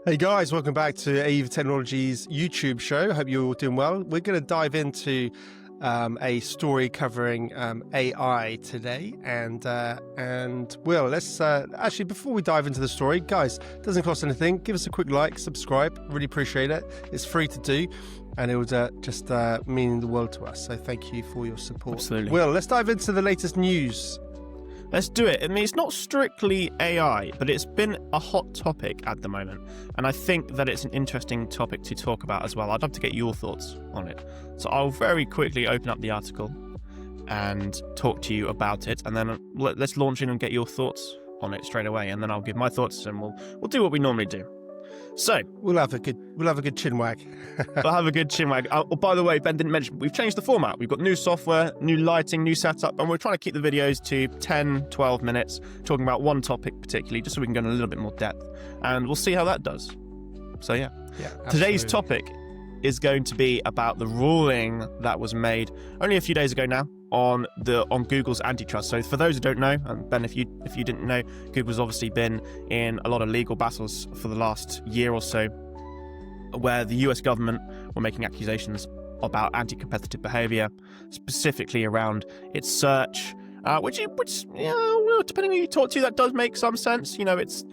Hey guys, welcome back to 𝗱𝗵Technology's YouTube show. Hope you're all doing well. We're going to dive into a story covering AI today, and Will, let's actually, before we dive into the story, guys, it doesn't cost anything. Give us a quick like, subscribe. Really appreciate it. It's free to do, and it would just mean the world to us. So thank you for your support. Absolutely. Will, let's dive into the latest news. Let's do it. I mean, it's not strictly AI, but it's been a hot topic at the moment. And I think that it's an interesting topic to talk about as well. I'd love to get your thoughts on it. So I'll very quickly open up the article and talk to you about it. And then let's launch in and get your thoughts on it straight away. And then I'll give my thoughts and we'll do what we normally do. So we'll have a good chin wag. We'll have a good chin wag. Oh, by the way, Ben didn't mention, we've changed the format. We've got new software, new lighting, new setup, and we're trying to keep the videos to 10, 12 minutes, talking about one topic particularly, just so we can go in a little bit more depth. And we'll see how that does. So yeah. Today's topic is going to be about the ruling that was made only a few days ago now on Google's antitrust. So for those who don't know, and Ben, if you didn't know, Google's obviously been in a lot of legal battles for the last year or so, where the US government were making accusations about anti-competitive behavior, specifically around its search, which depending on who you talk to, that does make some sense. You know, it's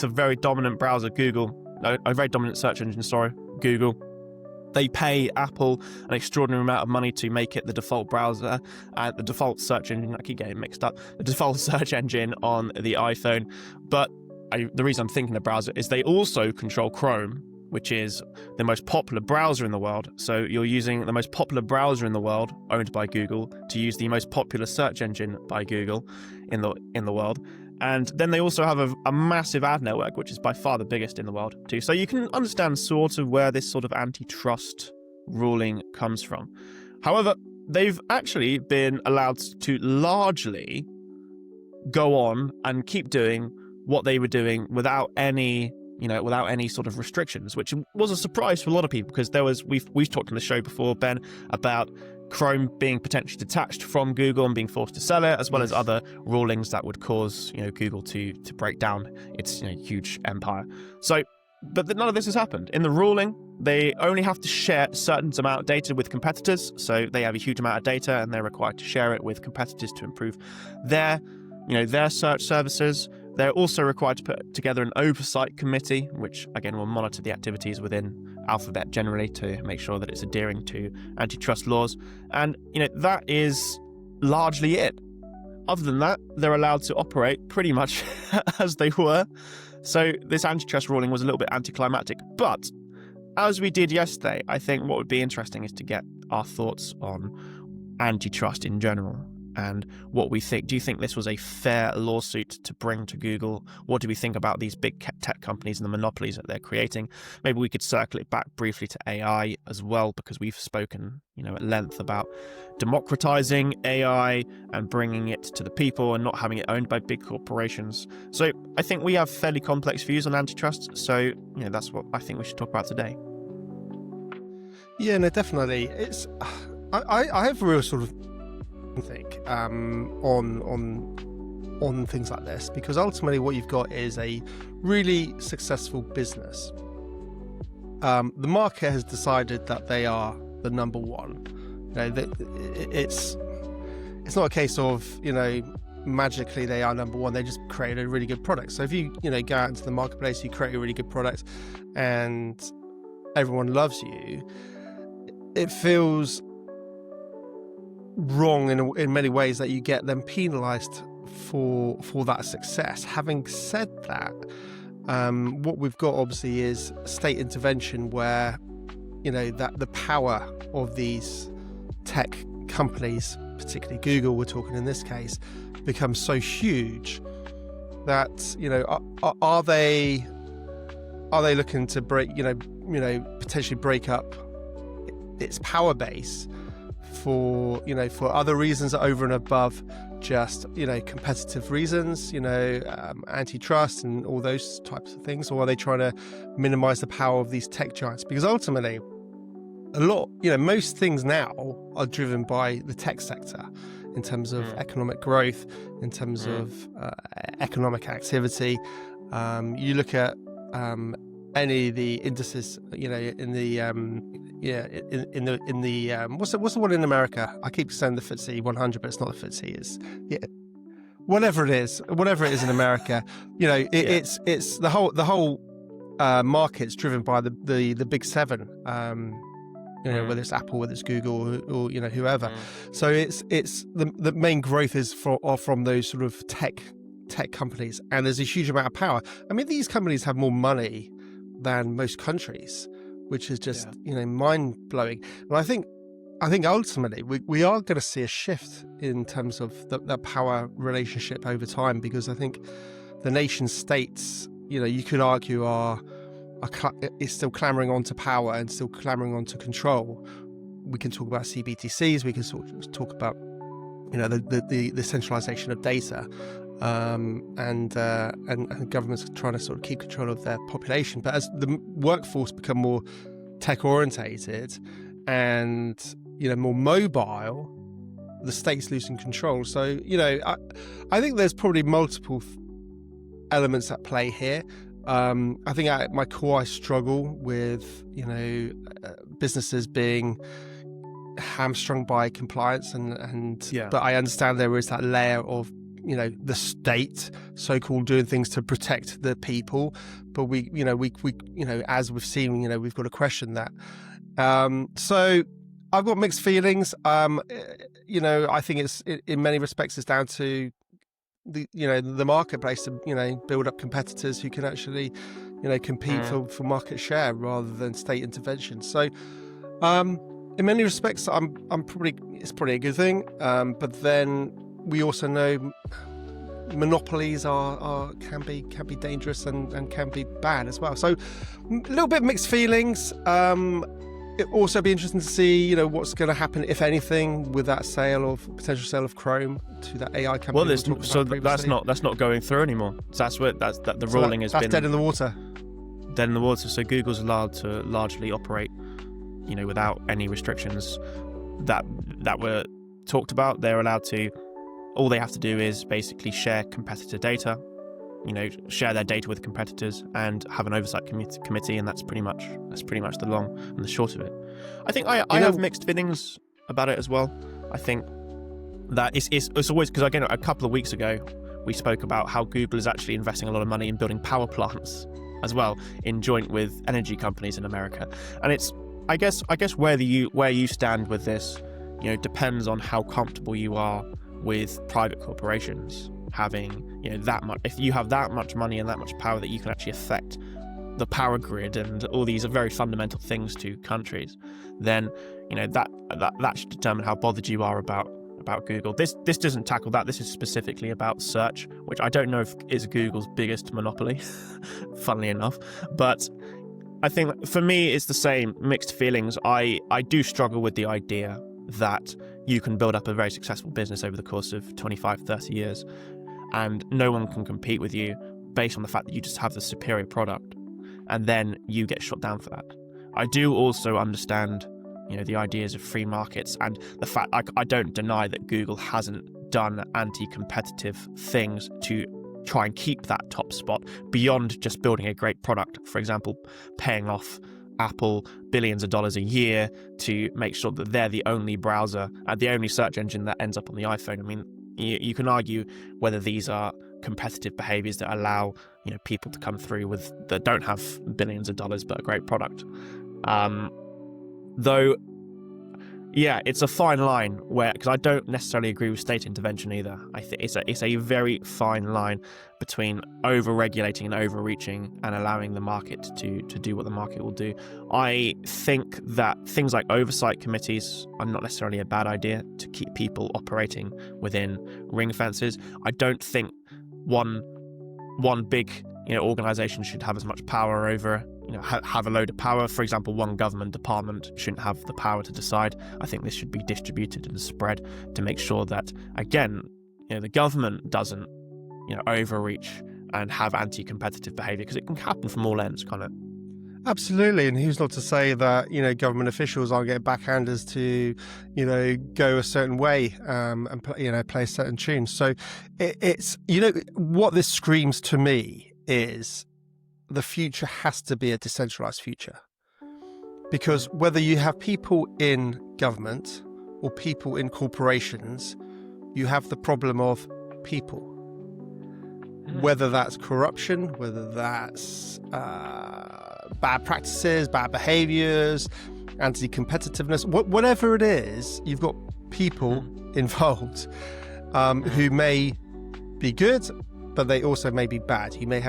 a very dominant browser, Google, a very dominant search engine, sorry, Google. They pay Apple an extraordinary amount of money to make it the default browser, the default search engine. I keep getting mixed up. The default search engine on the iPhone. But the reason I'm thinking the browser is they also control Chrome, which is the most popular browser in the world. So you're using the most popular browser in the world, owned by Google, to use the most popular search engine by Google in the world. And then they also have a massive ad network, which is by far the biggest in the world too. So you can understand sort of where this sort of antitrust ruling comes from. However, they've actually been allowed to largely go on and keep doing what they were doing without any sort of restrictions, which was a surprise for a lot of people, because we've talked on the show before, Ben, about Chrome being potentially detached from Google and being forced to sell it, as well as other rulings that would cause Google to break down its huge empire. So, but none of this has happened. In the ruling, they only have to share a certain amount of data with competitors. So they have a huge amount of data, and they're required to share it with competitors to improve their search services. They're also required to put together an oversight committee, which again will monitor the activities within Alphabet generally to make sure that it's adhering to antitrust laws. And that is largely it. Other than that, they're allowed to operate pretty much as they were. So this antitrust ruling was a little bit anticlimactic. But as we did yesterday, I think what would be interesting is to get our thoughts on antitrust in general and what we think. Do you think this was a fair lawsuit to bring to Google? What do we think about these big tech companies and the monopolies that they're creating? Maybe we could circle it back briefly to AI as well, because we've spoken, at length about democratizing AI and bringing it to the people and not having it owned by big corporations. So I think we have fairly complex views on antitrust. So, that's what I think we should talk about today. Yeah, no, definitely. It's I have a real sort of think on things like this, because ultimately what you've got is a really successful business. The market has decided that they are the number one. It's not a case of magically they are number one. They just created a really good product. So if you go out into the marketplace, you create a really good product and everyone loves you, it feels wrong in many ways that you get them penalized for that success. Having said that, what we've got obviously is state intervention, where that the power of these tech companies, particularly Google, we're talking in this case, becomes so huge that are they looking to break potentially break up its power base for other reasons over and above just competitive reasons, antitrust and all those types of things? Or are they trying to minimize the power of these tech giants? Because ultimately most things now are driven by the tech sector in terms of economic growth, in terms of economic activity. You look at any of the indices, in the what's the one in America? I keep saying the FTSE 100, but it's not the FTSE. It's whatever it is in America. It's the whole market's driven by the big seven. Whether it's Apple, whether it's Google, or whoever. So it's the main growth is from those sort of tech companies, and there's a huge amount of power. I mean, these companies have more money than most countries, which is just mind blowing. And I think ultimately we are going to see a shift in terms of the power relationship over time, because I think the nation states, you could argue is still clamoring onto power and still clamoring onto control. We can talk about CBDCs. We can talk about the centralization of data, and governments are trying to sort of keep control of their population. But as the workforce become more tech orientated and more mobile, the state's losing control. So I think there's probably multiple elements at play here. I think at my core I struggle with businesses being hamstrung by compliance, but I understand there is that layer of the state so-called doing things to protect the people, but we as we've seen, we've got to question that. So I've got mixed feelings. I think it's in many respects it's down to the marketplace to build up competitors who can actually compete for market share rather than state intervention. So in many respects it's probably a good thing, but then we also know monopolies can be dangerous and can be bad as well. So a little bit mixed feelings. It'll also be interesting to see, what's going to happen, if anything, with that potential sale of Chrome to that AI company. Well, that's not going through anymore. So the ruling has been dead in the water. Dead in the water. So Google's allowed to largely operate, without any restrictions that were talked about. They're allowed to. All they have to do is basically share competitor data, share their data with competitors and have an oversight committee, and that's pretty much the long and the short of it. I think I have mixed feelings about it as well. I think that it's always, because again, a couple of weeks ago we spoke about how Google is actually investing a lot of money in building power plants as well, in joint with energy companies in America. And it's I guess where you stand with this, depends on how comfortable you are with private corporations having that much. If you have that much money and that much power that you can actually affect the power grid and all these are very fundamental things to countries, then that should determine how bothered you are about Google. This doesn't tackle that. This is specifically about search, which I don't know if is Google's biggest monopoly, funnily enough. But I think for me it's the same, mixed feelings. I do struggle with the idea that you can build up a very successful business over the course of 25, 30 years and no one can compete with you based on the fact that you just have the superior product, and then you get shut down for that. I do also understand, the ideas of free markets and the fact I don't deny that Google hasn't done anti-competitive things to try and keep that top spot beyond just building a great product. For example, paying off Apple billions of dollars a year to make sure that they're the only browser and the only search engine that ends up on the iPhone. I mean, you can argue whether these are competitive behaviors that allow people to come through that don't have billions of dollars but a great product. Though, yeah, it's a fine line because I don't necessarily agree with state intervention either. I think it's a very fine line between over-regulating and overreaching and allowing the market to do what the market will do. I think that things like oversight committees are not necessarily a bad idea to keep people operating within ring fences. I don't think one big organization should have as much power over have a load of power. For example, one government department shouldn't have the power to decide. I think this should be distributed and spread to make sure that, again, the government doesn't, overreach and have anti-competitive behavior, because it can happen from all ends, can't it? Absolutely. And who's not to say that, government officials aren't getting backhanders to, go a certain way and, play a certain tune. So it's, what this screams to me is the future has to be a decentralized future. Because whether you have people in government or people in corporations, you have the problem of people. Whether that's corruption, whether that's bad practices, bad behaviors, anti-competitiveness, whatever it is, you've got people involved who may be good, but they also may be bad. You may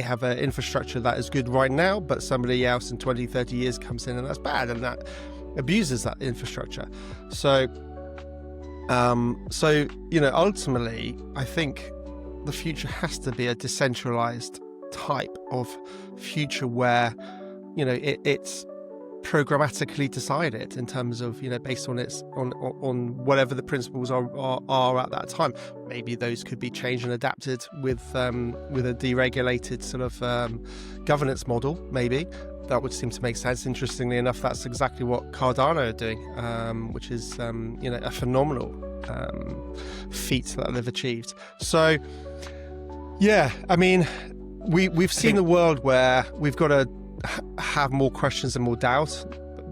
have an infrastructure that is good right now, but somebody else in 20, 30 years comes in and that's bad, and that abuses that infrastructure. So ultimately, I think the future has to be a decentralized type of future where, it's programmatically decided in terms of, based on on whatever the principles are at that time. Maybe those could be changed and adapted with a deregulated sort of governance model. Maybe that would seem to make sense. Interestingly enough, that's exactly what Cardano are doing, which is a phenomenal feat that they've achieved. So yeah, I mean, we've seen a world where we've got to have more questions and more doubt,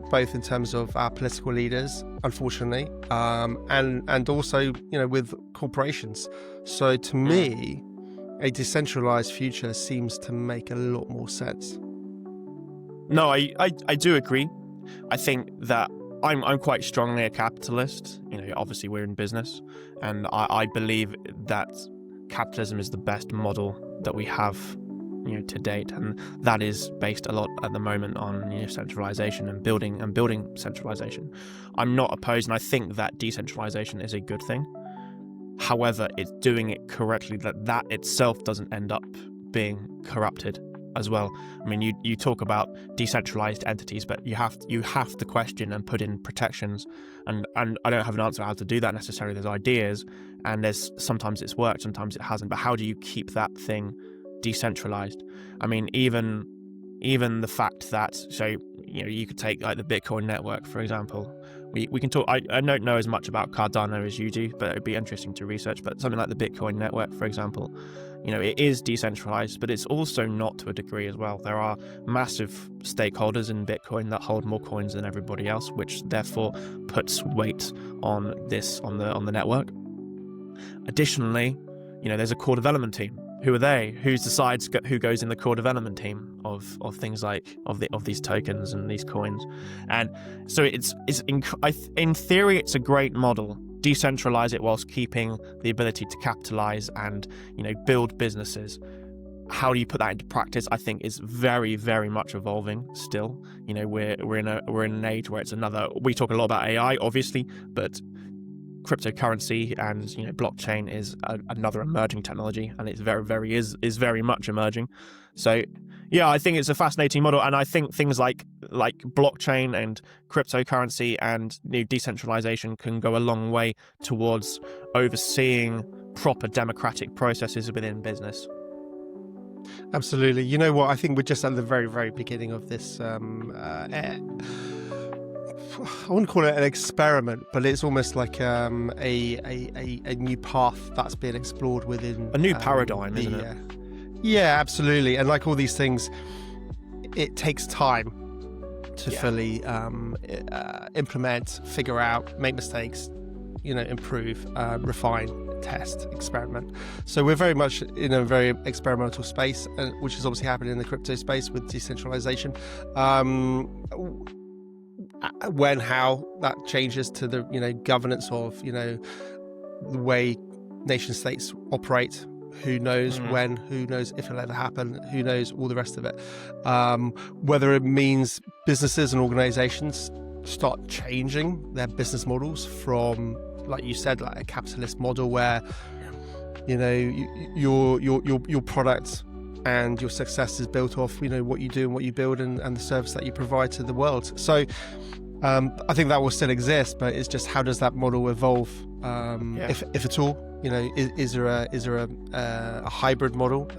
both in terms of our political leaders, unfortunately, and also with corporations. So to me, a decentralized future seems to make a lot more sense. No, I do agree. I think that I'm quite strongly a capitalist. Obviously we're in business, and I believe that capitalism is the best model that we have to date, and that is based a lot at the moment on centralization and building centralization. I'm not opposed, and I think that decentralization is a good thing. However, it's doing it correctly that itself doesn't end up being corrupted as well. I mean, you talk about decentralized entities, but you have to question and put in protections, and I don't have an answer how to do that necessarily. There's ideas, and sometimes it's worked, sometimes it hasn't, but how do you keep that thing decentralized? I mean, even the fact that, so you could take like the Bitcoin network, for example. We can talk. I don't know as much about Cardano as you do, but it'd be interesting to research. But something like the Bitcoin network, for example, it is decentralized, but it's also not to a degree as well. There are massive stakeholders in Bitcoin that hold more coins than everybody else, which therefore puts weight on the network. Additionally, there's a core development team. Who are they? Who decides who goes in the core development team of things like of these tokens and these coins? And so in theory, it's a great model. Decentralize it whilst keeping the ability to capitalize and build businesses. How do you put that into practice? I think is very, very much evolving still. We're in an age where it's another. We talk a lot about AI, obviously, but cryptocurrency and blockchain is another emerging technology, and it's very much emerging. So yeah, I think it's a fascinating model, and I think things like blockchain and cryptocurrency and decentralization can go a long way towards overseeing proper democratic processes within business. Absolutely. You know what? I think we're just at the very, very beginning of this. I wouldn't call it an experiment, but it's almost like a new path that's being explored within a new paradigm, isn't it? Yeah, absolutely. And like all these things, it takes time to fully implement, figure out, make mistakes, improve, refine, test, experiment. So we're very much in a very experimental space, which is obviously happening in the crypto space with decentralization. How that changes to the governance of the way nation states operate, who knows when, who knows if it'll ever happen, who knows all the rest of it. Whether it means businesses and organizations start changing their business models from, like you said, like a capitalist model where your product and your success is built off what you do and what you build and the service that you provide to the world. So I think that will still exist, but it's just how does that model evolve, if at all? Is there a hybrid model?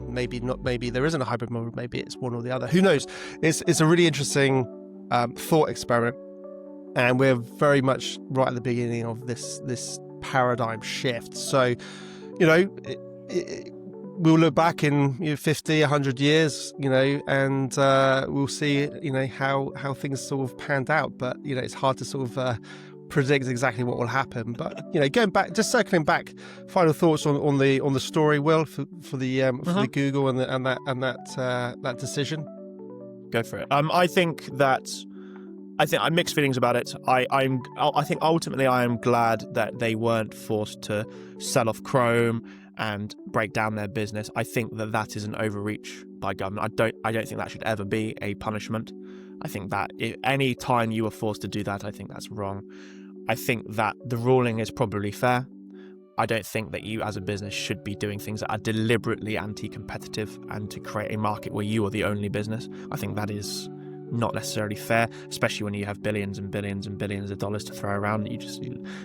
Maybe not. Maybe there isn't a hybrid model. Maybe it's one or the other. Who knows? It's a really interesting thought experiment, and we're very much right at the beginning of this paradigm shift. So we'll look back in 50, 100 years, and we'll see, how things sort of panned out. But, it's hard to sort of predict exactly what will happen. But, going back, just circling back, final thoughts on the story, Will, for the Google and that decision. Go for it. I think I mixed feelings about it. I think ultimately I am glad that they weren't forced to sell off Chrome and break down their business. I think that is an overreach by government. I don't think that should ever be a punishment. I think that if any time you are forced to do that, I think that's wrong. I think that the ruling is probably fair. I don't think that you as a business should be doing things that are deliberately anti-competitive and to create a market where you are the only business. I think that is not necessarily fair, especially when you have billions and billions and billions of dollars to throw around. You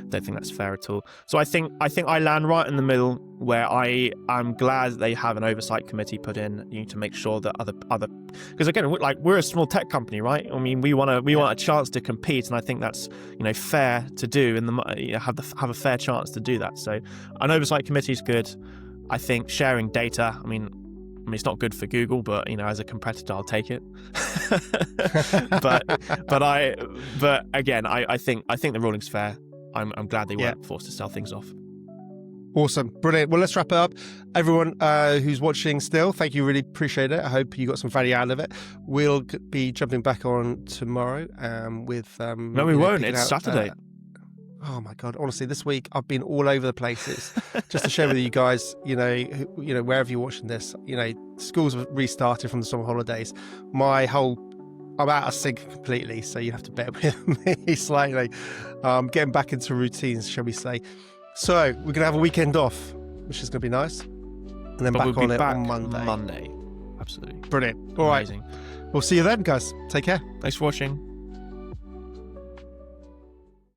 don't think that's fair at all. So I think I land right in the middle, where I'm glad they have an oversight committee put in, to make sure that other because again, we're a small tech company, right? I mean, we want a chance to compete, and I think that's fair to do, and have a fair chance to do that. So an oversight committee is good. I think sharing data, I mean, it's not good for Google, but as a competitor, I'll take it. but again, I think the ruling's fair. I'm glad they weren't forced to sell things off. Awesome, brilliant. Well, let's wrap it up. Everyone who's watching still, thank you. Really appreciate it. I hope you got some value out of it. We'll be jumping back on tomorrow with. No, we won't. It's Saturday. Oh my God! Honestly, this week I've been all over the places. Just to share with you guys, wherever you're watching this, schools have restarted from the summer holidays. I'm out of sync completely, so you have to bear with me slightly. Getting back into routines, shall we say? So we're gonna have a weekend off, which is gonna be nice, and then back on it on Monday. Absolutely brilliant. All Amazing. Right, we'll see you then, guys. Take care. Thanks for watching.